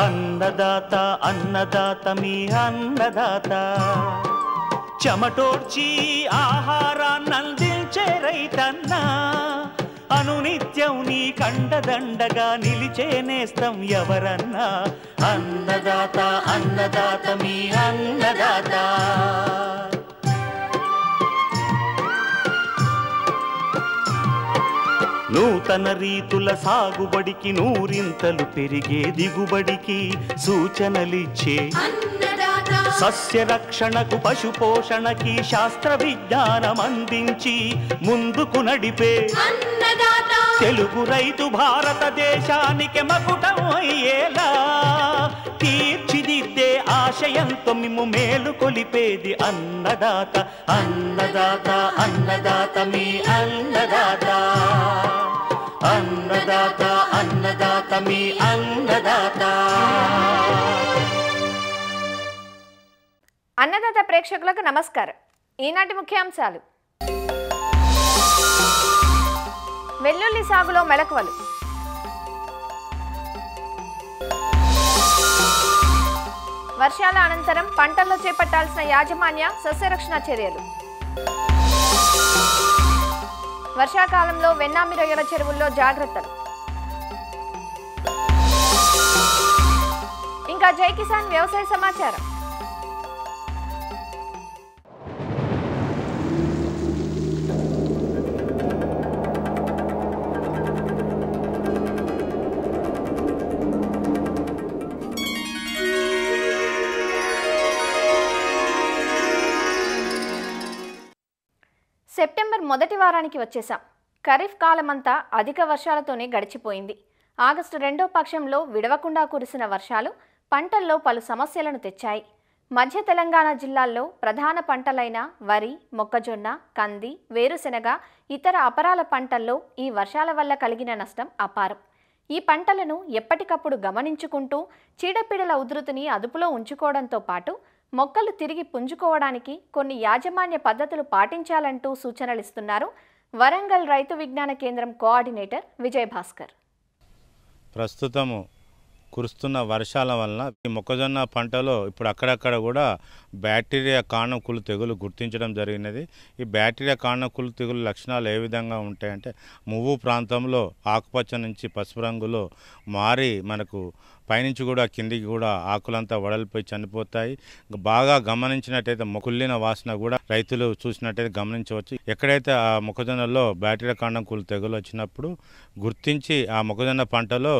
అన్నదాత అన్నదాత మీ అన్నదాత చెమటోడ్చి ఆహారాన్నందించే రైతన్నా అనునిత్యం నీ కండదండగా నిలిచే నేస్తం ఎవరన్నా అన్నదాత అన్నదాత మీ అన్నదాత నూతన రీతుల సాగుబడికి నూరింతలు పెరిగే దిగుబడికి సూచనలిచ్చే సస్య రక్షణకు పశు పోషణకి శాస్త్ర విజ్ఞానం అందించి ముందుకు నడిపే తెలుగు రైతు భారతదేశానికి మకుటం అయ్యేలా తీర్చిదిద్దే ఆశయంతో మిమ్ము మేలు కొలిపేది అన్నదాత అన్నదాత అన్నదాత మీ అన్నదాత అన్నదాత అన్నదాత మీ అన్నదాత. అన్నదాత ప్రేక్షకులకు నమస్కారం. ఈనాటి ముఖ్యాంశాలు: వెల్లుల్లి సాగులో మెలకువలు, వర్షాల అనంతరం పంటల్లో చేపట్టాల్సిన యాజమాన్య సస్యరక్షణ చర్యలు, వర్షాకాలంలో వెన్నామి రొయ్యల చెరువుల్లో జాగ్రత్తలు, ఇంకా జై కిసాన్ వ్యవసాయ సమాచారం. సెప్టెంబర్ మొదటి వారానికి వచ్చేసాం. ఖరీఫ్ కాలమంతా అధిక వర్షాలతోనే గడిచిపోయింది. ఆగస్టు రెండో పక్షంలో విడవకుండా కురిసిన వర్షాలు పంటల్లో పలు సమస్యలను తెచ్చాయి. మధ్య తెలంగాణ జిల్లాల్లో ప్రధాన పంటలైన వరి, మొక్కజొన్న, కంది, వేరుశెనగ, ఇతర అపరాల పంటల్లో ఈ వర్షాల వల్ల కలిగిన నష్టం అపారం. ఈ పంటలను ఎప్పటికప్పుడు గమనించుకుంటూ చీడపీడల ఉధృతిని అదుపులో ఉంచుకోవడంతో పాటు మొక్కలు తిరిగి పుంజుకోవడానికి కొన్ని యాజమాన్య పద్ధతులు పాటించాలంటూ సూచనలిస్తున్నారు వరంగల్ రైతు విజ్ఞాన కేంద్రం కోఆర్డినేటర్ విజయభాస్కర్. ప్రస్తుతము కురుస్తున్న వర్షాల వలన ఈ మొక్కజొన్న పంటలో ఇప్పుడు అక్కడక్కడ కూడా బ్యాక్టీరియా కాండం కుళ్ళు తెగులు గుర్తించడం జరిగినది. ఈ బ్యాక్టీరియా కాండం కుళ్ళు తెగులు లక్షణాలు ఏ విధంగా ఉంటాయంటే మువ్వు ప్రాంతంలో ఆకుపచ్చ నుంచి పసుపు రంగులో మారి మనకు పైనుంచి కూడా కిందికి కూడా ఆకులంతా వడలిపోయి చనిపోతాయి. బాగా గమనించినట్టయితే కుళ్ళిన వాసన కూడా రైతులు చూసినట్టయితే గమనించవచ్చు. ఎక్కడైతే ఆ మొక్కజొన్నలో బ్యాక్టీరియా కాండం కుళ్ళు తెగులు వచ్చినప్పుడు గుర్తించి ఆ మొక్కజొన్న పంటలో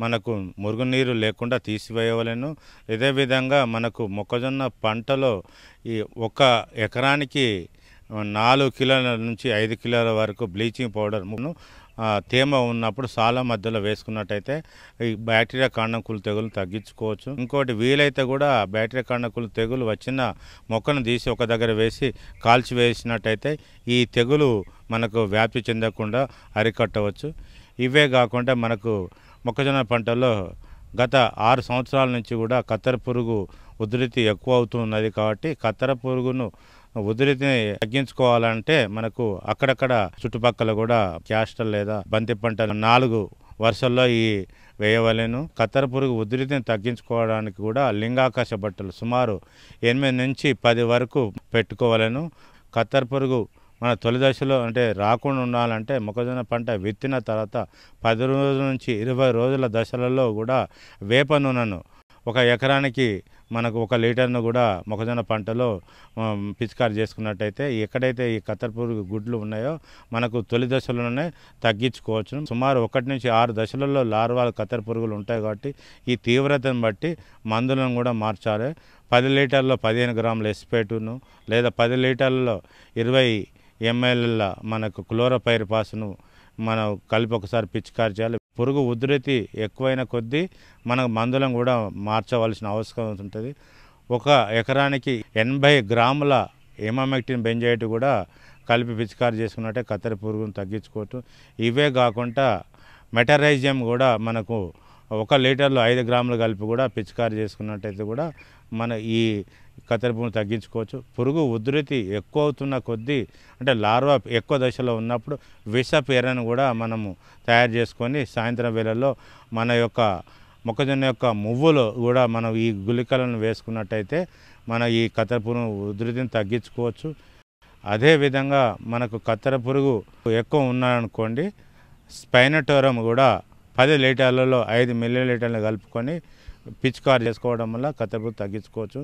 మనకు మురుగునీరు లేకుండా తీసివేయవలెను. ఇదే విధంగా మనకు మొక్కజొన్న పంటలో ఈ 1 ఎకరానికి 4 కిలోల నుంచి 5 కిలోల వరకు బ్లీచింగ్ పౌడర్ను తేమ ఉన్నప్పుడు సాల మధ్యలో వేసుకున్నట్టయితే ఈ బ్యాక్టీరియా కాండం కుళ్ళు తెగులు తగ్గించుకోవచ్చు. ఇంకోటి వీలైతే కూడా బ్యాక్టీరియా కాండం కుళ్ళు తెగులు వచ్చిన మొక్కను తీసి ఒక దగ్గర వేసి కాల్చివేసినట్టయితే ఈ తెగులు మనకు వ్యాప్తి చెందకుండా అరికట్టవచ్చు. ఇవే కాకుండా మనకు మొక్కజొన్న పంటలో గత 6 సంవత్సరాల నుంచి కూడా కత్తెర పురుగు ఉధృతి ఎక్కువ అవుతున్నది. కాబట్టి కత్తెర పురుగును ఉధృతిని తగ్గించుకోవాలంటే మనకు అక్కడక్కడ చుట్టుపక్కల కూడా క్యాస్టర్ లేదా బంతి పంట 4 వరుసల్లో ఈ వేయవలెను. కత్తెర పురుగు ఉధృతిని తగ్గించుకోవడానికి కూడా లింగాకాశ బట్టలు సుమారు 8 నుంచి 10 వరకు పెట్టుకోవలెను. కత్తెర పురుగు మన తొలి దశలో అంటే రాకుండా ఉండాలంటే మొక్కజొన్న పంట విత్తిన తర్వాత 10 రోజుల నుంచి 20 రోజుల దశలలో కూడా వేప నూనెను 1 ఎకరానికి మనకు 1 లీటర్ను కూడా మొక్కజొన్న పంటలో పిచికారి చేసుకున్నట్టయితే ఎక్కడైతే ఈ కత్తెర పురుగు గుడ్లు ఉన్నాయో మనకు తొలి దశలోనే తగ్గించుకోవచ్చు. సుమారు 1 నుంచి 6 దశలలో లార్వాల కత్తెర పురుగులు ఉంటాయి. కాబట్టి ఈ తీవ్రతను బట్టి మందులను కూడా మార్చాలి. 10 లీటర్లో 15 గ్రాముల ఎస్పేటును లేదా 10 లీటర్లలో 20 ml మనకు క్లోరోపైరిపాస్ను మనం కలిపి ఒకసారి పిచికారి చేయాలి. పురుగు ఉధృతి ఎక్కువైన కొద్దీ మనకు మందులను కూడా మార్చవలసిన అవసరం ఉంటుంది. 1 ఎకరానికి 80 గ్రాముల ఇమామెక్టిన్ బెంజైట్ కూడా కలిపి పిచికారి చేసుకున్నట్టే కత్తెర పురుగును తగ్గించుకోవచ్చు. ఇవే కాకుండా మెటరైజియం కూడా మనకు 1 లీటర్లో 5 గ్రాములు కలిపి కూడా పిచికారి చేసుకున్నట్టయితే కూడా మన ఈ కత్తెర పురుగును తగ్గించుకోవచ్చు. పురుగు ఉధృతి ఎక్కువ అవుతున్న కొద్దీ అంటే లార్వా ఎక్కువ దశలో ఉన్నప్పుడు విష పేరను కూడా మనము తయారు చేసుకొని సాయంత్రం వేళల్లో మన యొక్క మొక్కజొన్న యొక్క మువ్వులు కూడా మనం ఈ గుళికలను వేసుకున్నట్టయితే మన ఈ కత్తెర పురుగు ఉధృతిని తగ్గించుకోవచ్చు. అదేవిధంగా మనకు కత్తెర పురుగు ఎక్కువ ఉన్నాయనుకోండి, స్పైనటోరం కూడా 10 లీటర్లలో 5 మిల్లీలీటర్లు కలుపుకొని పిచికారి చేసుకోవడం వల్ల కత్తెర పురుగు తగ్గించుకోవచ్చు.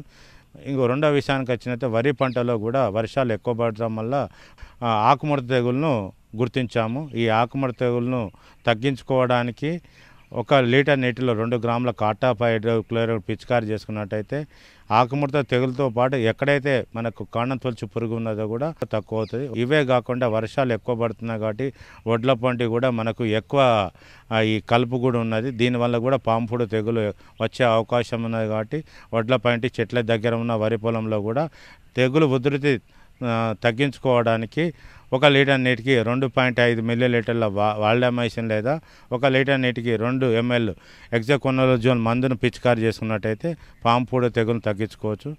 ఇంకో రెండో విషయానికి వచ్చినట్టే వరి పంటలో కూడా వర్షాలు ఎక్కువ పడటం వల్ల ఆకుముడత తెగులను గుర్తించాము. ఈ ఆకుముడత తెగులను తగ్గించుకోవడానికి 1 లీటర్ నీటిలో 2 గ్రాముల కాటాప్ హైడ్రోక్లోరైడ్ పిచికారి చేసుకున్నట్టయితే ఆకుముడత తెగులతో పాటు ఎక్కడైతే మనకు కాండం తొలచు పురుగు ఉన్నదో కూడా తక్కువ అవుతుంది. ఇవే కాకుండా వర్షాలు ఎక్కువ పడుతున్నాయి కాబట్టి వడ్ల పంట కూడా మనకు ఎక్కువ ఈ కలుపు కూడా ఉన్నది. దీనివల్ల కూడా పాంపుడు తెగులు వచ్చే అవకాశం ఉన్నది కాబట్టి వడ్ల పంట చెట్ల దగ్గర ఉన్న వరి పొలంలో కూడా తెగులు ఉధృతి తగ్గించుకోవడానికి 1 లీటర్ నీటికి 2.5 మిల్లీలీటర్ల వాల్డామైసిన్ లేదా 1 లీటర్ నీటికి 2 ml హెక్సాకోనజోల్ మందును పిచికారి చేసుకున్నట్టయితే పాంపుడు తెగులు తగ్గించుకోవచ్చు.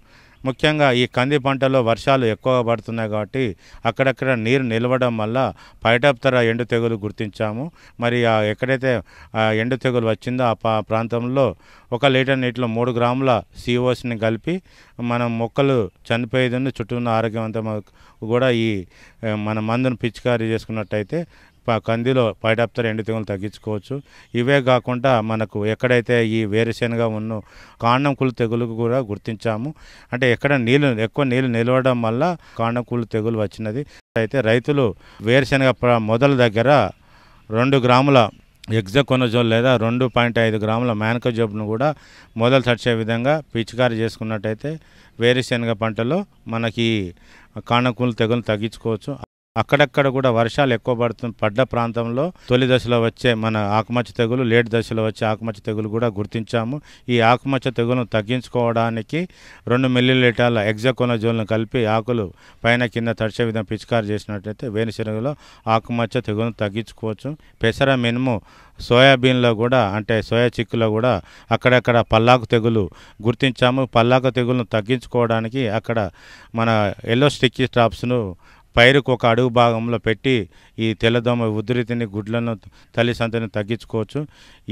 ముఖ్యంగా ఈ కంది పంటలో వర్షాలు ఎక్కువగా పడుతున్నాయి కాబట్టి అక్కడక్కడ నీరు నిలవడం వల్ల పైటాప్తెరా ఎండు తెగులు గుర్తించాము. మరి ఎక్కడైతే ఎండు తెగులు వచ్చిందో ఆ ప్రాంతంలో 1 లీటర్ నీటిలో 3 గ్రాముల సిఓస్ని కలిపి మనం మొక్కలు చనిపోయేదని చుట్టూ ఉన్న ఆరోగ్యవంతం కూడా ఈ మన మందును పిచికారీ చేసుకున్నట్టయితే కందిలో పైటాప్తెరా ఎండు తెగులు తగ్గించుకోవచ్చు. ఇవే కాకుండా మనకు ఎక్కడైతే ఈ వేరుశెనగ ఉన్న కాండం కుళ్ళు తెగులు కూడా గుర్తించాము. అంటే ఎక్కడ ఎక్కువ నీళ్ళు నిలవడం వల్ల కాండం కుళ్ళు తెగులు వచ్చినది. అయితే రైతులు వేరుశెనగ మొదల దగ్గర 2 గ్రాముల హెక్సాకోనజోల్ లేదా 2.5 గ్రాముల మ్యాన్కోజెబ్ను కూడా మొదలు తడిచే విధంగా పిచికారీ చేసుకున్నట్టయితే వేరుశెనగ పంటలో మనకి కాండం కుళ్ళు తెగులు తగ్గించుకోవచ్చు. అక్కడక్కడ కూడా వర్షాలు ఎక్కువ పడ్డ ప్రాంతంలో తొలి దశలో వచ్చే మన ఆకుమచ్చ తెగులు, లేట్ దశలో వచ్చే ఆకుమచ్చ తెగులు కూడా గుర్తించాము. ఈ ఆకుమచ్చ తెగులను తగ్గించుకోవడానికి 2 మిల్లీలీటర్ల హెక్సాకోనజోల్ను కలిపి ఆకులు పైన కింద తడిచే విధంగా పిచికారి చేసినట్లయితే వేరుశెనగలో ఆకుమచ్చ తెగులను తగ్గించుకోవచ్చు. పెసర, మినుము, సోయాబీన్లో కూడా అంటే సోయా చిక్కులో కూడా అక్కడక్కడ పల్లాకు తెగులు గుర్తించాము. పల్లాకు తెగులను తగ్గించుకోవడానికి అక్కడ మన ఎల్లో స్టిక్కీ స్టాప్స్ను పైరుకు 1 అడుగు భాగంలో పెట్టి ఈ తెల్లదోమ ఉధృతిని, గుడ్లను, తల్లి సంతతిని తగ్గించుకోవచ్చు.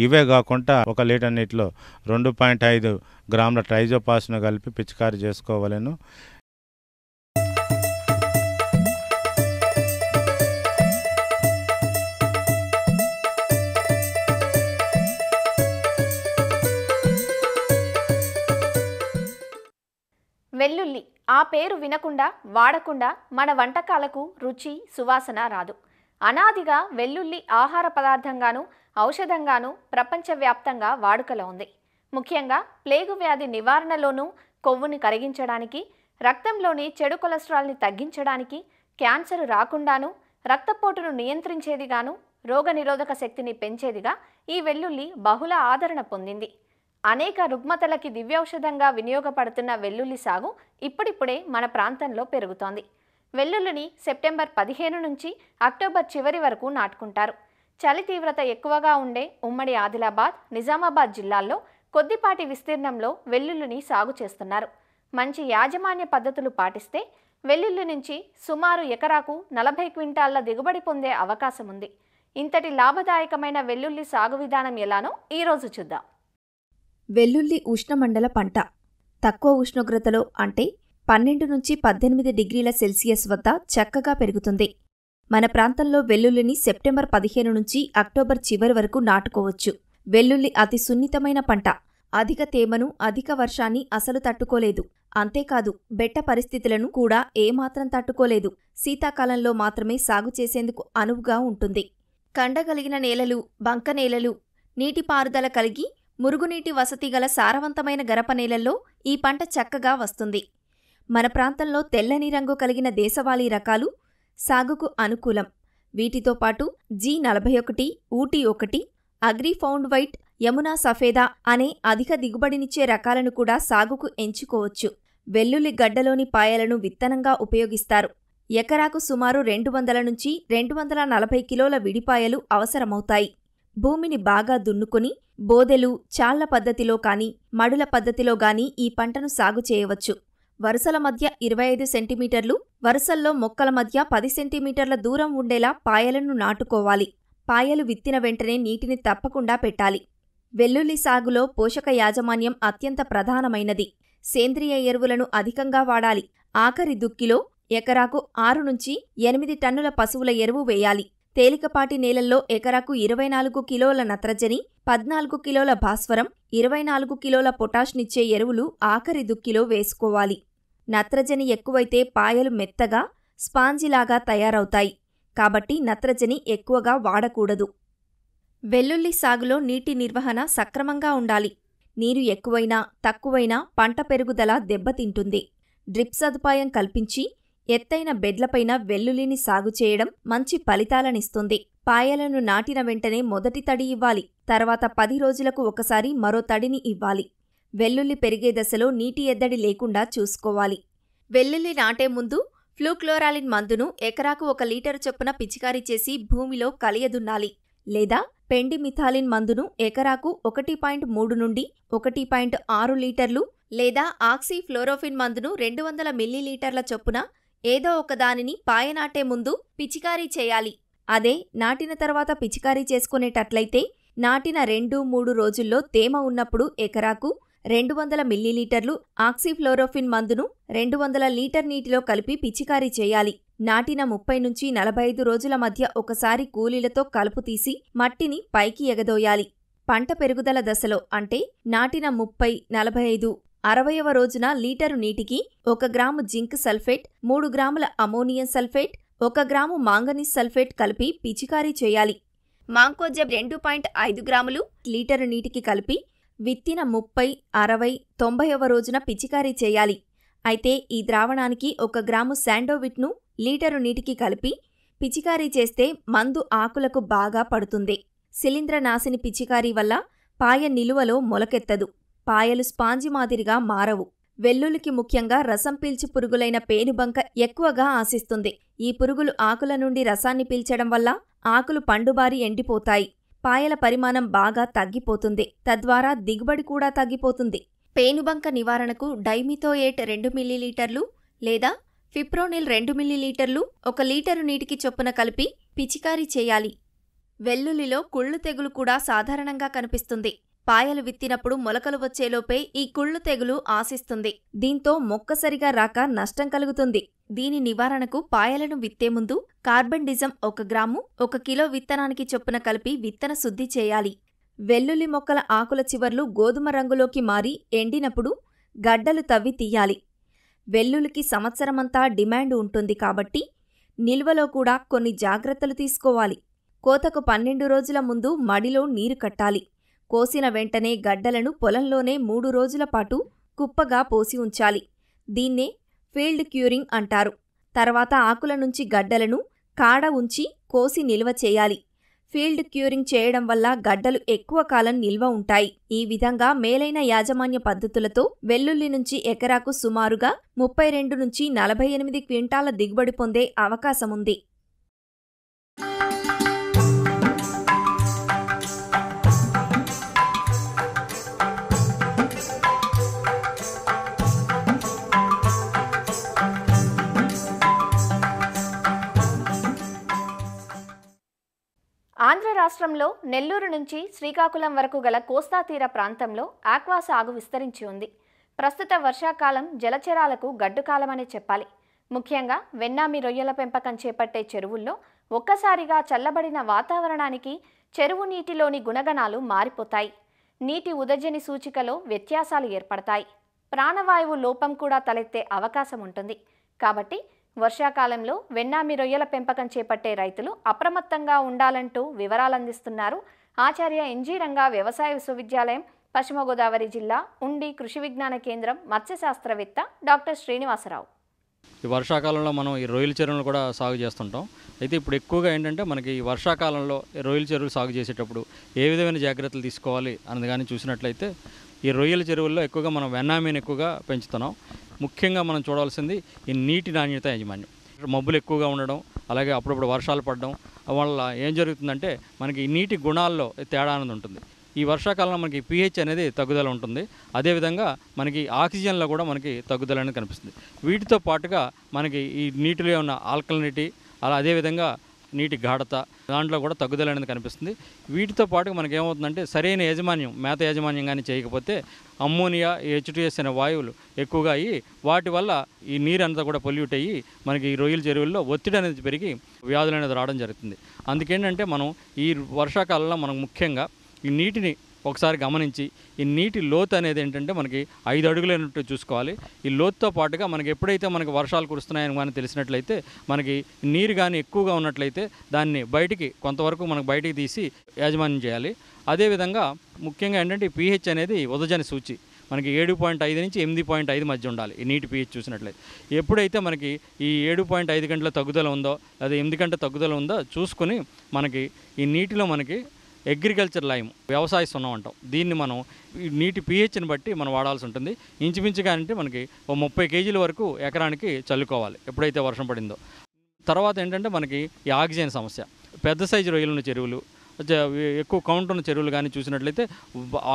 ఇవే కాకుండా 1 లీటర్ నీటిలో 2.5 గ్రాముల ట్రైజోపాస్ను కలిపి పిచికారి చేసుకోవాలను. వెల్లుల్లి ఆ పేరు వినకుండా వాడకుండా మన వంటకాలకు రుచి సువాసన రాదు. అనాదిగా వెల్లుల్లి ఆహార పదార్థంగాను ఔషధంగాను ప్రపంచవ్యాప్తంగా వాడుకలో ఉంది. ముఖ్యంగా ప్లేగు వ్యాధి నివారణలోనూ, కొవ్వుని కరిగించడానికి, రక్తంలోని చెడు కొలెస్ట్రాల్ని తగ్గించడానికి, క్యాన్సర్ రాకుండాను, రక్తపోటును నియంత్రించేదిగాను, రోగనిరోధక శక్తిని పెంచేదిగా ఈ వెల్లుల్లి బహుళ ఆదరణ పొందింది. అనేక రుగ్మతలకి దివ్యౌషధంగా వినియోగపడుతున్న వెల్లుల్లి సాగు ఇప్పుడిప్పుడే మన ప్రాంతంలో పెరుగుతోంది. వెల్లుల్లిని సెప్టెంబర్ 15 నుంచి అక్టోబర్ చివరి వరకు నాటుకుంటారు. చలి తీవ్రత ఎక్కువగా ఉండే ఉమ్మడి ఆదిలాబాద్, నిజామాబాద్ జిల్లాల్లో కొద్దిపాటి విస్తీర్ణంలో వెల్లుల్లిని సాగు చేస్తున్నారు. మంచి యాజమాన్య పద్ధతులు పాటిస్తే వెల్లుల్లి నుంచి సుమారు ఎకరాకు 40 క్వింటాళ్ల దిగుబడి పొందే అవకాశం ఉంది. ఇంతటి లాభదాయకమైన వెల్లుల్లి సాగు విధానం ఎలానో ఈరోజు చూద్దాం. వెల్లుల్లి ఉష్ణమండల పంట. తక్కువ ఉష్ణోగ్రతలో అంటే 12 నుంచి 18 డిగ్రీల సెల్సియస్ వద్ద చక్కగా పెరుగుతుంది. మన ప్రాంతంలో వెల్లుల్లిని సెప్టెంబర్ 15 నుంచి అక్టోబర్ చివరి వరకు నాటుకోవచ్చు. వెల్లుల్లి అతి సున్నితమైన పంట. అధిక తేమను, అధిక వర్షాన్ని అసలు తట్టుకోలేదు. అంతేకాదు బెట్ట పరిస్థితులను కూడా ఏమాత్రం తట్టుకోలేదు. శీతాకాలంలో మాత్రమే సాగు చేసేందుకు అనువుగా ఉంటుంది. కండగలిగిన నేలలు, బంక నేలలు, నీటిపారుదల కలిగి మురుగునీటి వసతి గల సారవంతమైన గరప నేలల్లో ఈ పంట చక్కగా వస్తుంది. మన ప్రాంతంలో తెల్లని రంగు కలిగిన దేశవాళీ రకాలు సాగుకు అనుకూలం. వీటితో పాటు G41, ఊటీ 1, అగ్రిఫౌండ్ వైట్, యమునా సఫేదా అనే అధిక దిగుబడినిచ్చే రకాలను కూడా సాగుకు ఎంచుకోవచ్చు. వెల్లుల్లి గడ్డలోని పాయలను విత్తనంగా ఉపయోగిస్తారు. ఎకరాకు సుమారు 200 నుంచి 240 కిలోల విడిపాయలు అవసరమవుతాయి. భూమిని బాగా దున్నుకుని బోదెలు, చాళ్ల పద్ధతిలో కాని, మడుల పద్ధతిలో గాని ఈ పంటను సాగు చేయవచ్చు. వరుసల మధ్య 25 సెంటీమీటర్లు, వరుసల్లో మొక్కల మధ్య 10 సెంటీమీటర్ల దూరం ఉండేలా పాయలను నాటుకోవాలి. పాయలు విత్తిన వెంటనే నీటిని తప్పకుండా పెట్టాలి. వెల్లుల్లి సాగులో పోషక యాజమాన్యం అత్యంత ప్రధానమైనది. సేంద్రియ ఎరువులను అధికంగా వాడాలి. ఆఖరి దుక్కిలో ఎకరాకు 6 నుంచి 8 టన్నుల పశువుల ఎరువు వేయాలి. తేలికపాటి నేలల్లో ఎకరాకు 24 కిలోల నత్రజని, 14 కిలోల భాస్వరం, 24 కిలోల పొటాష్నిచ్చే ఎరువులు ఆఖరి దుక్కిలో వేసుకోవాలి. నత్రజని ఎక్కువైతే పాయలు మెత్తగా, స్పాంజిలాగా తయారవుతాయి. కాబట్టి నత్రజని ఎక్కువగా వాడకూడదు. వెల్లుల్లి సాగులో నీటి నిర్వహణ సక్రమంగా ఉండాలి. నీరు ఎక్కువైనా తక్కువైనా పంట పెరుగుదల దెబ్బతింటుంది. డ్రిప్ సదుపాయం కల్పించి ఎత్తైన బెడ్లపైన వెల్లుల్లిని సాగు చేయడం మంచి ఫలితాలనిస్తుంది. పాయలను నాటిన వెంటనే మొదటి తడి ఇవ్వాలి. తర్వాత 10 రోజులకు ఒకసారి మరో తడిని ఇవ్వాలి. వెల్లుల్లి పెరిగే దశలో నీటి ఎద్దడి లేకుండా చూసుకోవాలి. వెల్లుల్లి నాటే ముందు ఫ్లూక్లోరాలిన్ మందును ఎకరాకు 1 లీటరు చొప్పున పిచికారీ చేసి భూమిలో కలియదున్నాలి. లేదా పెండిమిథాలిన్ మందును ఎకరాకు 1.3 నుండి 1.6 లీటర్లు లేదా ఆక్సీఫ్లోరోఫిన్ మందును 200 మిల్లీలీటర్ల చొప్పున ఏదో ఒకదానిని పాయ నాటే ముందు పిచికారీ చేయాలి. అదే నాటిన తర్వాత పిచికారీ చేసుకునేటట్లయితే నాటిన 2-3 రోజుల్లో తేమ ఉన్నప్పుడు ఎకరాకు 200 మిల్లీలీటర్లు ఆక్సీఫ్లోరోఫిన్ మందును 200 లీటర్ నీటిలో కలిపి పిచికారీ చేయాలి. నాటిన 30 నుంచి 45 రోజుల మధ్య ఒకసారి కూలీలతో కలుపు తీసి మట్టిని పైకి ఎగదోయాలి. పంట పెరుగుదల దశలో అంటే నాటిన 30, 45, 60వ రోజున లీటరు నీటికి 1 గ్రాము జింక్ సల్ఫేట్, 3 గ్రాముల ammonium sulphate, 1 gram manganese sulphate కలిపి పిచికారీ చేయాలి. మాంకోజెబ్ 2.5 గ్రాములు లీటరు నీటికి కలిపి విత్తిన 30, 60, 90వ రోజున పిచికారీ చేయాలి. అయితే ఈ ద్రావణానికి 1 గ్రాము శాండోవిట్ను లీటరు నీటికి కలిపి పిచికారీ చేస్తే మందు ఆకులకు బాగా పడుతుంది. శిలీంద్రనాశిని పిచికారీ వల్ల పాయ నిలువలో మొలకెత్తదు. పాయలు స్పాంజి మాదిరిగా మారవు. వెల్లుల్లికి ముఖ్యంగా రసం పీల్చు పురుగులైన పేనుబంక ఎక్కువగా ఆశిస్తుంది. ఈ పురుగులు ఆకుల నుండి రసాన్ని పీల్చడం వల్ల ఆకులు పండుబారి ఎండిపోతాయి. పాయల పరిమాణం బాగా తగ్గిపోతుంది. తద్వారా దిగుబడి కూడా తగ్గిపోతుంది. పేనుబంక నివారణకు డైమిథోయేట్ 2 మిల్లీలీటర్లు లేదా ఫిప్రోనిల్ 2 మిల్లీలీటర్లు 1 లీటరు నీటికి చొప్పున కలిపి పిచికారీ చేయాలి. వెల్లుల్లిలో కుళ్ళు తెగులు కూడా సాధారణంగా కనిపిస్తుంది. పాయలు విత్తినప్పుడు మొలకలు వచ్చేలోపే ఈ కుళ్ళు తెగులు ఆశిస్తుంది. దీంతో మొక్క సరిగా రాక నష్టం కలుగుతుంది. దీని నివారణకు పాయలను విత్తే ముందు కార్బెండిజం 1 గ్రాము 1 కిలో విత్తనానికి చొప్పున కలిపి విత్తన శుద్ధి చేయాలి. వెల్లుల్లి మొక్కల ఆకుల చివర్లు గోధుమ రంగులోకి మారి ఎండినప్పుడు గడ్డలు తవ్వి తీయాలి. వెల్లుల్లికి సంవత్సరమంతా డిమాండ్ ఉంటుంది కాబట్టి నిల్వలో కూడా కొన్ని జాగ్రత్తలు తీసుకోవాలి. కోతకు 12 రోజుల ముందు మడిలో నీరు కట్టాలి. కోసిన వెంటనే గడ్డలను పొలంలోనే 3 రోజుల పాటు కుప్పగా పోసి ఉంచాలి. దీన్నే ఫీల్డ్ క్యూరింగ్ అంటారు. తర్వాత ఆకుల నుంచి గడ్డలను కాడ ఉంచి కోసి నిల్వ చేయాలి. ఫీల్డ్ క్యూరింగ్ చేయడం వల్ల గడ్డలు ఎక్కువ కాలం నిల్వ ఉంటాయి. ఈ విధంగా మేలైన యాజమాన్య పద్ధతులతో వెల్లుల్లి నుంచి ఎకరాకు సుమారుగా 32 నుంచి 48 క్వింటాల దిగుబడి పొందే అవకాశముంది. ఆంధ్ర రాష్ట్రంలో నెల్లూరు నుంచి శ్రీకాకుళం వరకు గల కోస్తా తీర ప్రాంతంలో ఆక్వా సాగు విస్తరించి ఉంది. ప్రస్తుత వర్షాకాలం జలచరాలకు గడ్డుకాలమనే చెప్పాలి. ముఖ్యంగా వెన్నామి రొయ్యల పెంపకం చేపట్టే చెరువుల్లో ఒక్కసారిగా చల్లబడిన వాతావరణానికి చెరువు నీటిలోని గుణగణాలు మారిపోతాయి. నీటి ఉదజని సూచికలో వ్యత్యాసాలు ఏర్పడతాయి. ప్రాణవాయువు లోపం కూడా తలెత్తే అవకాశం ఉంటుంది. కాబట్టి వర్షాకాలంలో వెన్నామి రొయ్యల పెంపకం చేపట్టే రైతులు అప్రమత్తంగా ఉండాలంటూ వివరాలందిస్తున్నారు ఆచార్య ఎన్జీ రంగా వ్యవసాయ విశ్వవిద్యాలయం, పశ్చిమ గోదావరి జిల్లా ఉండి కృషి విజ్ఞాన కేంద్రం మత్స్యశాస్త్రవేత్త డాక్టర్ శ్రీనివాసరావు. ఈ వర్షాకాలంలో మనం ఈ రొయ్యల చెరువులను కూడా సాగు చేస్తుంటాం. అయితే ఇప్పుడు ఎక్కువగా ఏంటంటే మనకి ఈ వర్షాకాలంలో రొయ్యల చెరువులు సాగు చేసేటప్పుడు ఏ విధమైన జాగ్రత్తలు తీసుకోవాలి అన్నది కానీ చూసినట్లయితే ఈ రొయ్యల చెరువుల్లో ఎక్కువగా మనం వెన్నామీని ఎక్కువగా పెంచుతున్నాం. ముఖ్యంగా మనం చూడాల్సింది ఈ నీటి నాణ్యత యాజమాన్యం. మబ్బులు ఎక్కువగా ఉండడం, అలాగే అప్పుడప్పుడు వర్షాలు పడడం వల్ల ఏం జరుగుతుందంటే మనకి ఈ నీటి గుణాల్లో తేడా అనేది ఉంటుంది. ఈ వర్షాకాలంలో మనకి pH అనేది తగ్గుదల ఉంటుంది. అదేవిధంగా మనకి ఆక్సిజన్లో కూడా మనకి తగ్గుదల అనేది కనిపిస్తుంది. వీటితో పాటుగా మనకి ఈ నీటిలో ఉన్న ఆల్కలినిటీ, అదేవిధంగా నీటి గాఢత దాంట్లో కూడా తగ్గుదల అనేది కనిపిస్తుంది. వీటితో పాటు మనకి ఏమవుతుందంటే సరైన యాజమాన్యం, మేత యాజమాన్యం కానీ చేయకపోతే అమ్మోనియా, H2S అనే వాయువులు ఎక్కువగా అయ్యి వాటి వల్ల ఈ నీరు అంతా కూడా పొల్యూట్ అయ్యి మనకి ఈ రొయ్యల చెరువుల్లో ఒత్తిడి అనేది పెరిగి వ్యాధులు అనేది రావడం జరుగుతుంది. అందుకేంటంటే మనం ఈ వర్షాకాలంలో మనం ముఖ్యంగా ఈ నీటిని ఒకసారి గమనించి ఈ నీటి లోతు అనేది ఏంటంటే మనకి 5 అడుగులైనట్టు చూసుకోవాలి. ఈ లోతుతో పాటుగా మనకి ఎప్పుడైతే మనకి వర్షాలు కురుస్తున్నాయని కానీ తెలిసినట్లయితే మనకి నీరు కానీ ఎక్కువగా ఉన్నట్లయితే దాన్ని కొంతవరకు మనకు బయటికి తీసి యాజమాన్యం చేయాలి. అదేవిధంగా ముఖ్యంగా ఏంటంటే ఈ pH అనేది ఉదజని సూచి మనకి 7.5 నుంచి 8.5 మధ్య ఉండాలి. ఈ నీటి pH చూసినట్లయితే ఎప్పుడైతే మనకి ఈ 7.5 గంటల తగ్గుదల ఉందో లేదా 8 గంటల తగ్గుదల ఉందో చూసుకొని మనకి ఈ నీటిలో మనకి అగ్రికల్చర్ లైమ్, వ్యవసాయ సున్నం అంటాం. దీన్ని మనం నీటి pHని బట్టి మనం వాడాల్సి ఉంటుంది. ఇంచుమించుగా అంటే మనకి 30 కేజీల వరకు ఎకరానికి చల్లుకోవాలి ఎప్పుడైతే వర్షం పడిందో. తర్వాత ఏంటంటే మనకి ఈ ఆక్సిజన్ సమస్య, పెద్ద సైజు రొయ్యలున్న చెరువులు, ఎక్కువ కౌంట్ ఉన్న చెరువులు కానీ చూసినట్లయితే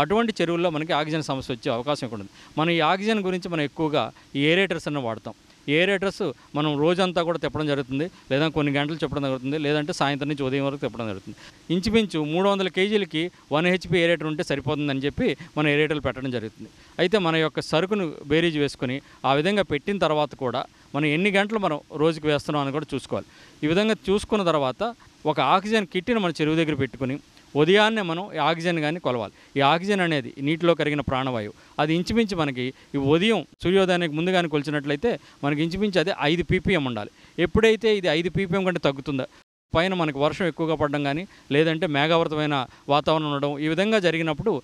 అటువంటి చెరువుల్లో మనకి ఆక్సిజన్ సమస్య వచ్చే అవకాశం ఎక్కువ ఉంటుంది. మనం ఈ ఆక్సిజన్ గురించి మనం ఎక్కువగా ఈ ఏరేటర్స్ అన్న వాడతాం. ఏరేటర్స్ మనం రోజంతా కూడా తిప్పడం జరుగుతుంది, లేదా కొన్ని గంటలు చెప్పడం జరుగుతుంది, లేదంటే సాయంత్రం నుంచి ఉదయం వరకు తిప్పడం జరుగుతుంది. ఇంచుమించు 300 కేజీలకి 1 HP ఏరేటర్ ఉంటే సరిపోతుందని చెప్పి మనం ఏరేటర్లు పెట్టడం జరుగుతుంది. అయితే మన యొక్క సరుకును బేరీజ్ వేసుకొని ఆ విధంగా పెట్టిన తర్వాత కూడా మనం ఎన్ని గంటలు మనం రోజుకి వేస్తున్నాం అని కూడా చూసుకోవాలి. ఈ విధంగా చూసుకున్న తర్వాత ఒక ఆక్సిజన్ కిట్ని మన చెరువు దగ్గర పెట్టుకుని ఉదయాన్నే మనం ఈ ఆక్సిజన్ కానీ కొలవాలి. ఈ ఆక్సిజన్ అనేది నీటిలో కరిగిన ప్రాణవాయువు. అది ఇంచుమించు మనకి ఈ ఉదయం సూర్యోదయానికి ముందు కానీ కొలిచినట్లయితే మనకి ఇంచుమించు అదే 5 ppm ఉండాలి. ఎప్పుడైతే ఇది 5 ppm కంటే తగ్గుతుందో, పైన మనకి వర్షం ఎక్కువగా పడడం కానీ లేదంటే మేఘావృతమైన వాతావరణం ఉండడం, ఈ విధంగా జరిగినప్పుడు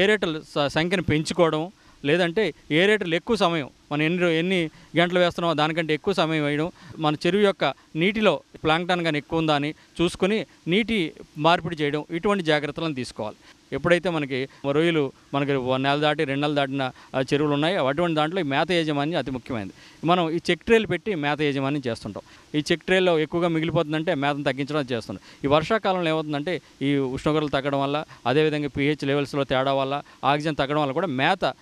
ఏరేటర్ల సంఖ్యను పెంచుకోవడం, లేదంటే ఏరేటర్లు ఎక్కువ సమయం మనం ఎన్ని గంటలు వేస్తున్నామో దానికంటే ఎక్కువ సమయం వేయడం, మన చెరువు యొక్క నీటిలో ప్లాంక్టన్ కానీ ఎక్కువ ఉందా అని చూసుకొని నీటి మార్పిడి చేయడం, ఇటువంటి జాగ్రత్తలను తీసుకోవాలి. ఎప్పుడైతే మనకి రొయ్యలు మనకి 1 నెల దాటి 2 నెలలు దాటిన చెరువులు ఉన్నాయో అటువంటి దాంట్లో ఈ మేత యాజమాన్యం అతి ముఖ్యమైనది. మనం ఈ చెక్ ట్రేలు పెట్టి మేత యాజమాన్యం చేస్తుంటాం. ఈ చెక్ ట్రేలో ఎక్కువగా మిగిలిపోతుందంటే మేతను తగ్గించడం చేస్తున్నాం. ఈ వర్షాకాలంలో ఏమవుతుందంటే ఈ ఉష్ణోగ్రతలు తగ్గడం వల్ల, అదేవిధంగా pH లెవెల్స్లో తేడా వల్ల, ఆక్సిజన్ తగ్గడం వల్ల కూడా మేత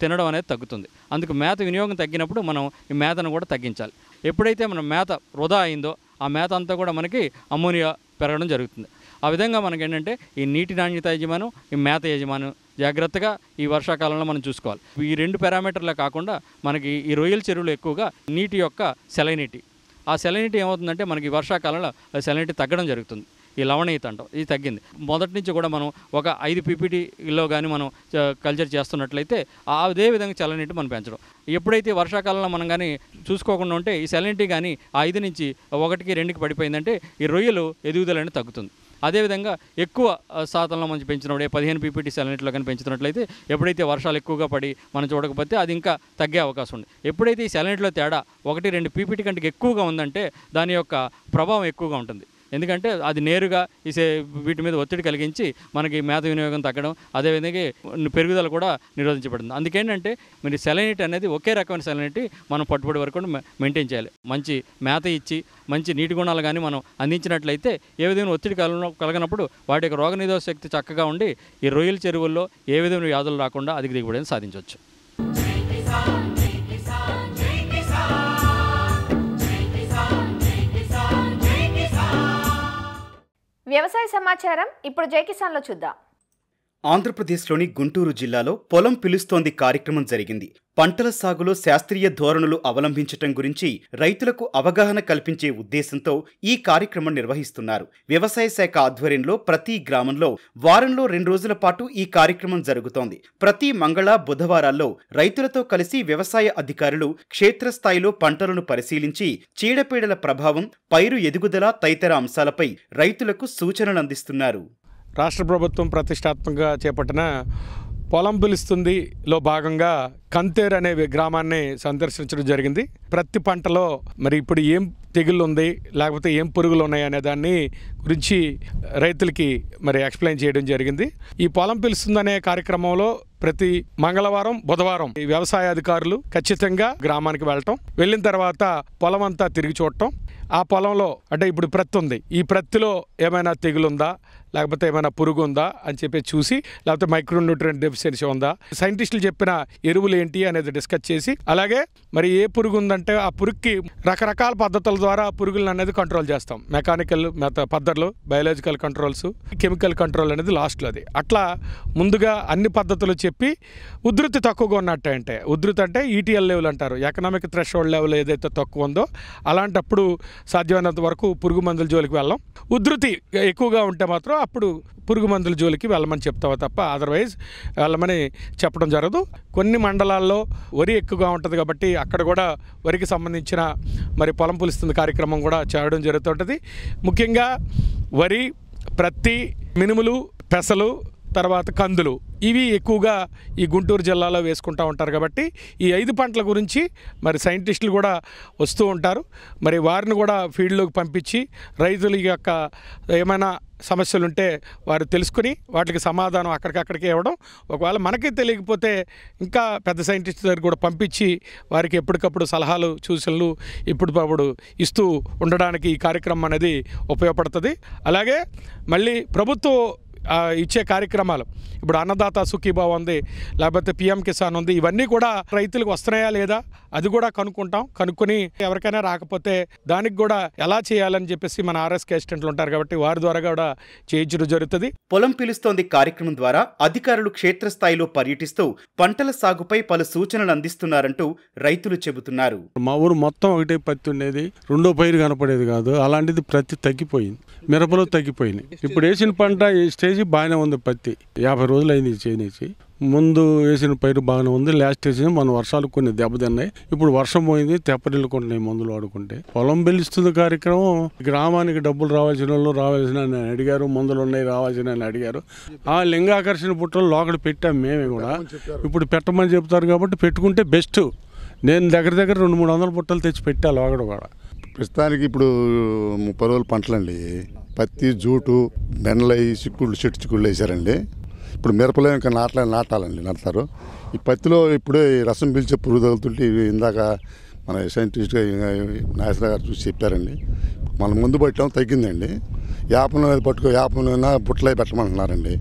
తినడం అనేది తగ్గుతుంది. అందుకు మేత వినియోగం తగ్గినప్పుడు మనం ఈ మేతను కూడా తగ్గించాలి. ఎప్పుడైతే మనం మేత వృధా అయిందో ఆ మేత అంతా కూడా మనకి అమ్మోనియా పెరగడం జరుగుతుంది. ఆ విధంగా మనకి ఏంటంటే ఈ నీటి నాణ్యత యజమానం, ఈ మేత యజమానం జాగ్రత్తగా ఈ వర్షాకాలంలో మనం చూసుకోవాలి. ఈ 2 పారామీటర్లే కాకుండా మనకి ఈ రొయ్యల చెరువులు ఎక్కువగా నీటి యొక్క సెలైనిటీ, ఆ సెలైనిటీ ఏమవుతుందంటే మనకి వర్షాకాలంలో సెలైనిటీ తగ్గడం జరుగుతుంది. ఈ లవణీయత అంటాం, ఇది తగ్గింది. మొదటి నుంచి కూడా మనం ఒక 5 pptలో కానీ మనం కల్చర్ చేస్తున్నట్లయితే అదే విధంగా సెలైనిటీ మనం పెంచడం. ఎప్పుడైతే వర్షాకాలంలో మనం కానీ చూసుకోకుండా ఉంటే ఈ సెలైనిటీ కానీ 5 నుంచి 1కి 2కి పడిపోయిందంటే ఈ రొయ్యలు ఎదుగుదల అనేది తగ్గుతుంది. అదేవిధంగా ఎక్కువ శాతంలో మనం పెంచినప్పుడే 15 ppt సెలైనిటీలో కానీ పెంచుతున్నట్లయితే ఎప్పుడైతే వర్షాలు ఎక్కువగా పడి మనం చూడకపోతే అది ఇంకా తగ్గే అవకాశం ఉంది. ఎప్పుడైతే ఈ సెలైనిటీలో తేడా 1-2 ppt కంటే ఎక్కువగా ఉందంటే దాని యొక్క ప్రభావం ఎక్కువగా ఉంటుంది. ఎందుకంటే అది నేరుగా వీటి మీద ఒత్తిడి కలిగించి మనకి మేత వినియోగం తగ్గడం, అదేవిధంగా పెరుగుదల కూడా నిరోధించబడుతుంది. అందుకేంటంటే మరి సెలైనిటీ అనేది ఒకే రకమైన సెలైనిటీ మనం పట్టుబడి వరకు మెయింటైన్ చేయాలి. మంచి మేత ఇచ్చి మంచి నీటి గుణాలు కానీ మనం అందించినట్లయితే ఏ విధమైన ఒత్తిడి కలగనప్పుడు వాటి యొక్క రోగనిరోధక శక్తి చక్కగా ఉండి ఈ రొయ్యల చెరువుల్లో ఏ విధమైన వ్యాధులు రాకుండా అధిక దిగుబడిని సాధించవచ్చు. వ్యవసాయ సమాచారం ఇప్పుడు జై కిసాన్లో చూద్దాం. ఆంధ్రప్రదేశ్లోని గుంటూరు జిల్లాలో పొలం పిలుస్తోంది కార్యక్రమం జరిగింది. పంటల సాగులో శాస్త్రీయ ధోరణులు అవలంబించటం గురించి రైతులకు అవగాహన కల్పించే ఉద్దేశంతో ఈ కార్యక్రమం నిర్వహిస్తున్నారు. వ్యవసాయ శాఖ ఆధ్వర్యంలో ప్రతి గ్రామంలో వారంలో 2 రోజుల పాటు ఈ కార్యక్రమం జరుగుతోంది. ప్రతి మంగళ, బుధవారాల్లో రైతులతో కలిసి వ్యవసాయ అధికారులు క్షేత్రస్థాయిలో పంటలను పరిశీలించి చీడపీడల ప్రభావం, పైరు ఎదుగుదల తదితర అంశాలపై రైతులకు సూచనలు అందిస్తున్నారు. రాష్ట్ర ప్రభుత్వం ప్రతిష్టాత్మకంగా చేపట్టిన పొలం పిలుస్తుందిలో భాగంగా కంతేర్ అనే గ్రామాన్ని సందర్శించడం జరిగింది. ప్రతి పంటలో మరి ఇప్పుడు ఏం తెగుళ్ళు ఉంది, లేకపోతే ఏం పురుగులు ఉన్నాయి అనే దాన్ని గురించి రైతులకి మరి ఎక్స్ప్లెయిన్ చేయడం జరిగింది. ఈ పొలం పిలుస్తుందనే కార్యక్రమంలో ప్రతి మంగళవారం, బుధవారం ఈ వ్యవసాయ అధికారులు ఖచ్చితంగా గ్రామానికి వెళ్ళిన తర్వాత పొలం అంతా తిరిగి చూడటం, ఆ పొలంలో అంటే ఇప్పుడు ప్రత్తి ఉంది, ఈ ప్రత్తిలో ఏమైనా తెగులుందా, లేకపోతే ఏమైనా పురుగు ఉందా అని చెప్పి చూసి, లేకపోతే మైక్రోన్యూట్రియంట్ డెఫిషియన్సీ ఉందా, సైంటిస్టులు చెప్పిన ఎరువులు ఏంటి అనేది డిస్కస్ చేసి, అలాగే మరి ఏ పురుగు ఉందంటే ఆ పురుగుకి రకరకాల పద్ధతుల ద్వారా పురుగులను అనేది కంట్రోల్ చేస్తాం. మెకానికల్ పద్ధతులు, బయాలజికల్ కంట్రోల్స్, కెమికల్ కంట్రోల్ అనేది లాస్ట్లో. అది అట్లా ముందుగా అన్ని పద్ధతులు చెప్పి ఉధృతి తక్కువగా ఉన్నట్టు, అంటే ఉధృతి అంటే ఈటీఎల్ లెవెల్ అంటారు, ఎకనామిక్ థ్రెషోల్డ్ లెవెల్ ఏదైతే తక్కువ ఉందో అలాంటప్పుడు సాధ్యమైనంత వరకు పురుగు మందుల జోలికి వెళ్ళాం. ఉధృతి ఎక్కువగా ఉంటే మాత్రం అప్పుడు పురుగు మందుల జోలికి వెళ్ళమని చెప్తావా తప్ప అదర్వైజ్ వెళ్ళమని చెప్పడం జరగదు. కొన్ని మండలాల్లో వరి ఎక్కువగా ఉంటుంది కాబట్టి అక్కడ కూడా వరికి సంబంధించిన మరి పొలం పులుస్తుంది కార్యక్రమం కూడా చేయడం జరుగుతుంటుంది. ముఖ్యంగా వరి, ప్రత్తి, మినుములు, పెసలు, తర్వాత కందులు, ఇవి ఎక్కువగా ఈ గుంటూరు జిల్లాలో వేసుకుంటూ ఉంటారు. కాబట్టి ఈ 5 పంటల గురించి మరి సైంటిస్టులు కూడా వస్తూ ఉంటారు. మరి వారిని కూడా ఫీల్డ్లోకి పంపించి రైతుల యొక్క ఏమైనా సమస్యలు ఉంటే వారు తెలుసుకుని వాటికి సమాధానం అక్కడికక్కడికే ఇవ్వడం, ఒకవేళ మనకి తెలియకపోతే ఇంకా పెద్ద సైంటిస్ట్ దగ్గర కూడా పంపించి వారికి ఎప్పటికప్పుడు సలహాలు, సూచనలు ఇప్పటికప్పుడు ఇస్తూ ఉండడానికి ఈ కార్యక్రమం అనేది ఉపయోగపడుతుంది. అలాగే మళ్ళీ ప్రభుత్వం ఇచ్చే కార్యక్రమాలు, ఇప్పుడు అన్నదాత సుఖీభావ ఉంది, లేకపోతే పిఎం కిసాన్ ఉంది, ఇవన్నీ కూడా రైతులకు వస్తున్నాయా లేదా అది కూడా కనుక్కుంటాం. కనుక్కొని ఎవరికైనా రాకపోతే దానికి కూడా ఎలా చేయాలని చెప్పేసి మన ఆర్ఎస్కే అసిస్టెంట్లు ఉంటారు కాబట్టి వారి ద్వారా కూడా చేయించడం జరుగుతుంది. పొలం పిలుస్తోంది కార్యక్రమం ద్వారా అధికారులు క్షేత్రస్థాయిలో పర్యటిస్తూ పంటల సాగుపై పలు సూచనలు అందిస్తున్నారంటూ రైతులు చెబుతున్నారు. మా ఊరు మొత్తం ఒకటే పత్తి ఉండేది, రెండో పైరు కనపడేది కాదు. అలాంటిది ప్రతి తగ్గిపోయింది, మిరపలో తగ్గిపోయినాయి. ఇప్పుడు వేసిన పంట ఈ స్టేజ్ బాగానే ఉంది. పత్తి 50 రోజులు అయింది చేయనిచ్చి. ముందు వేసిన పైరు బాగానే ఉంది. లాస్ట్ స్టేజ్ మన వర్షాలు కొన్ని దెబ్బతిన్నాయి. ఇప్పుడు వర్షం పోయింది, తెప్పరిల్లుకుంటున్నాయి మందులు వాడుకుంటే. పొలం పిలుస్తుంది కార్యక్రమం గ్రామానికి డబ్బులు రావాల్సిన వాళ్ళు రావాల్సిన అడిగారు, మందులు ఉన్నాయి రావాల్సిన అడిగారు. ఆ లింగాకర్షణ పుట్టలు లోకడ పెట్టాం మేమే కూడా. ఇప్పుడు పెట్టమని చెప్తారు కాబట్టి పెట్టుకుంటే బెస్ట్. నేను దగ్గర 200-300 పుట్టలు తెచ్చి పెట్టా లోకడ కూడా. ప్రస్తుతానికి ఇప్పుడు 30 రోజుల పంటలండి. పత్తి, జూటు, బెండలయి, చిక్కుళ్ళు, చెట్టు చిక్కుళ్ళు వేసారండి. ఇప్పుడు మిరపలో ఇంకా నాటారు. ఈ పత్తిలో ఇప్పుడే రసం పీల్చే పురుగు తగులుతుంటే ఇందాక మన సైంటిస్ట్ నాగేశ్వర గారు చూసి చెప్పారండి. మన ముందు పట్టడం తగ్గిందండి. యాపను యాపనైనా బుట్టలై పెట్టమంటున్నారండి.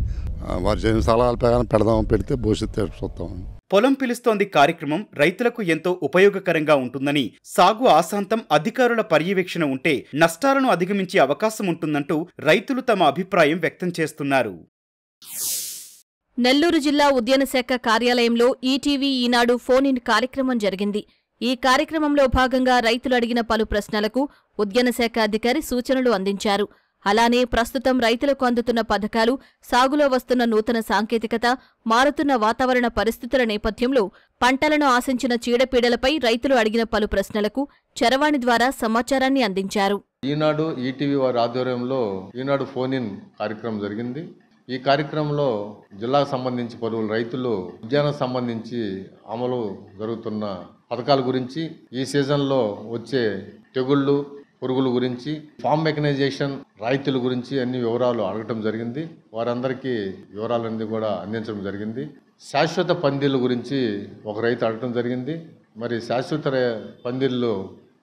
వారు చేసిన సలహాల ప్రకారం పెడితే భవిష్యత్తు చూస్తాం. పొలం పిలుస్తోంది కార్యక్రమం రైతులకు ఎంతో ఉపయోగకరంగా ఉంటుందని, సాగు ఆశాంతం అధికారుల పర్యవేక్షణ ఉంటే నష్టాలను అధిగమించే అవకాశం ఉంటుందంటూ రైతులు తమ అభిప్రాయం వ్యక్తం చేస్తున్నారు. నెల్లూరు జిల్లా ఉద్యాన శాఖ కార్యాలయంలో ఈటీవీ ఈనాడు ఫోన్ ఇన్ కార్యక్రమం జరిగింది. ఈ కార్యక్రమంలో భాగంగా రైతులు అడిగిన పలు ప్రశ్నలకు ఉద్యాన శాఖ అధికారి సూచనలు అందించారు. అలానే ప్రస్తుతం రైతులకు అందుతున్న పథకాలు, సాగులో వస్తున్న నూతన సాంకేతికత, మారుతున్న వాతావరణ పరిస్థితుల నేపథ్యంలో పంటలను ఆశించిన చీడపీడలపై రైతులు అడిగిన పలు ప్రశ్నలకు చరవాణి ద్వారా సమాచారాన్ని అందించారు. ఈనాడు ఈటీవీ వారి ఆధ్వర్యంలో ఈనాడు ఫోన్ ఇన్ కార్యక్రమం జరిగింది. ఈ కార్యక్రమంలో జిల్లాకు సంబంధించి పలువురు రైతులు ఉద్యానం సంబంధించి అమలు జరుగుతున్న పథకాల గురించి, ఈ సీజన్లో వచ్చే తెగుళ్ళు, పురుగుల గురించి, ఫామ్ మెకనైజేషన్, రైతుల గురించి అన్ని వివరాలు అడగటం జరిగింది. వారందరికీ వివరాలన్నీ కూడా అందించడం జరిగింది. శాశ్వత పందిళ్ళ గురించి ఒక రైతు అడగటం జరిగింది. మరి శాశ్వత పందిళ్ళు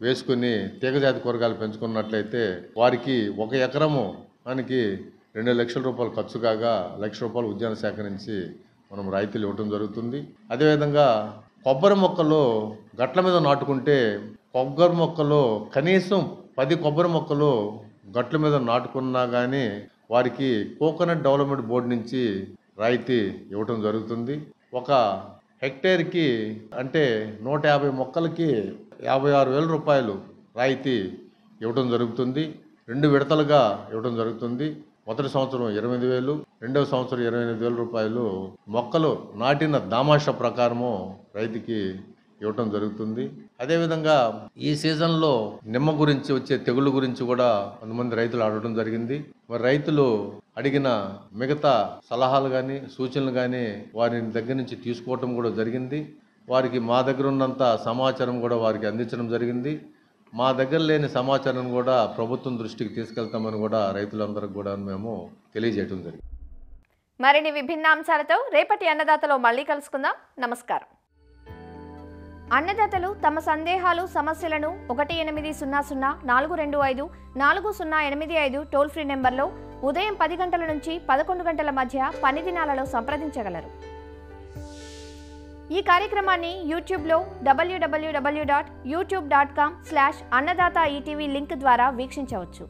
వేసుకుని తీగజాతి కూరగాయలు పెంచుకున్నట్లయితే వారికి 1 ఎకరము మనకి 2 లక్షల రూపాయలు ఖర్చు కాగా 1 లక్ష రూపాయలు ఉద్యాన శాఖ నుంచి మనం రైతులు ఇవ్వటం జరుగుతుంది. అదేవిధంగా కొబ్బరి మొక్కలు గట్ల మీద నాటుకుంటే కొబ్బరి మొక్కలు కనీసం 10 కొబ్బరి మొక్కలు గట్ల మీద నాటుకున్నా కానీ వారికి కోకోనట్ డెవలప్మెంట్ బోర్డు నుంచి రాయితీ ఇవ్వటం జరుగుతుంది. 1 హెక్టేర్కి అంటే 150 మొక్కలకి 56,000 రూపాయలు రాయితీ ఇవ్వటం జరుగుతుంది. 2 విడతలుగా ఇవ్వటం జరుగుతుంది. మొదటి సంవత్సరం 28,000, రెండవ సంవత్సరం 28,000 రూపాయలు మొక్కలు నాటిన దామాషా ప్రకారము రైతుకి ఇవ్వటం జరుగుతుంది. అదేవిధంగా ఈ సీజన్లో నిమ్మ గురించి వచ్చే తెగుళ్ళ గురించి కూడా కొంతమంది రైతులు అడగడం జరిగింది. మరి రైతులు అడిగిన మిగతా సలహాలు కానీ సూచనలు కానీ వారి దగ్గర నుంచి తీసుకోవటం కూడా జరిగింది. వారికి మా దగ్గర ఉన్నంత సమాచారం కూడా వారికి అందించడం జరిగింది. మా దగ్గర లేని సమాచారం కూడా ప్రభుత్వం దృష్టికి తీసుకెళ్తామని కూడా రైతులందరికీ కూడా మేము తెలియజేయడం జరిగింది. మరిన్ని విభిన్న అంశాలతో రేపటి అన్నదాతలో మళ్ళీ కలుసుకుందాం. నమస్కారం. అన్నదాతలు తమ సందేహాలు, సమస్యలను 1800 425 4085 టోల్ ఫ్రీ నెంబర్లో ఉదయం 10 గంటల నుంచి 11 గంటల మధ్య పని దినాలలో సంప్రదించగలరు. ఈ కార్యక్రమాన్ని యూట్యూబ్లో www.youtube.com/annadaata ETV లింక్ ద్వారా వీక్షించవచ్చు.